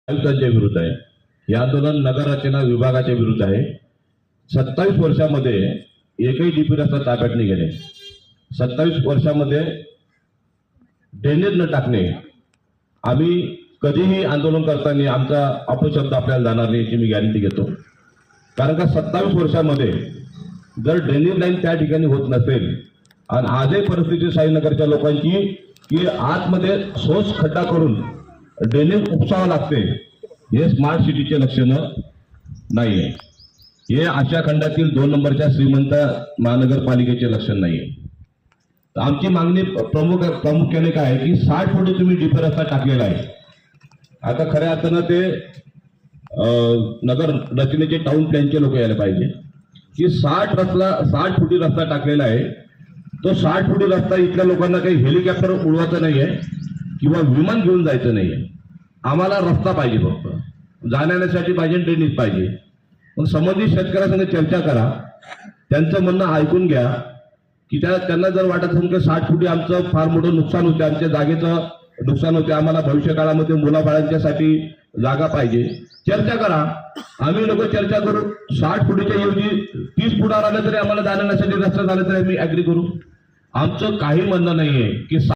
आयुक्तांच्या विरुद्ध आहे। हे आंदोलन नगर रचना विभागाच्या विरुद्ध आहे। 27 वर्षामध्ये एकही डीपी रस्ता ताब्यात नाही गेले। 27 वर्षामध्ये ड्रेनेज न टाकणे। आम्ही कधीही आंदोलन करताना आमचा अपशब्द आपल्याला जाणार नाही याची मी गॅरंटी घेतो। कारण का 27 वर्षामध्ये जर ड्रेनेज लाईन त्या ठिकाणी होत नसेल आणि आजही परिस्थिती साईनगरच्या लोकांची की आतमध्ये सोस खड्डा करून ड्रेनेज उपसावं लागते, हे स्मार्ट सिटीचे लक्षण नाही आहे। हे आशिया खंडातील 2 नंबरच्या श्रीमंत महानगरपालिकेचे लक्षण नाही आहे। आमची मागणी प्रामुख्याने काय आहे की 60 फुटी तुम्ही डीपी रस्ता टाकलेला आहे। आता खऱ्या अर्थानं ते नगर रचनेचे टाउन प्लॅनचे लोक यायला पाहिजे की 60 फुटी रस्ता टाकलेला आहे। तो 60 फुटी रस्ता इथल्या लोकांना काही हेलिकॉप्टर उडवायचं नाहीये किंवा विमान घेऊन जायचं नाहीये। आम्हाला रस्ता पाहिजे, फक्त जाण्यासाठी पाहिजे, ड्रेनेज पाहिजे। मग संबंधित शेतकऱ्यांसंग चर्चा करा, त्यांचं म्हणणं ऐकून घ्या की त्यांना जर वाटत असेल की 60 फुटी आमचं फार मोठं नुकसान होते, आमच्या जागेचं नुकसान होते, आम्हाला भविष्य काळामध्ये मुलाबाळांच्यासाठी जागा पाहिजे, चर्चा करा। आम्ही लोक चर्चा करू। 60 फुटीच्या ऐवजी 30 फुटावर आलं तरी आम्हाला जाण्यासाठी रस्ता झाला तरी आम्ही ऍग्री करू। आमचं काही म्हणणं नाहीये की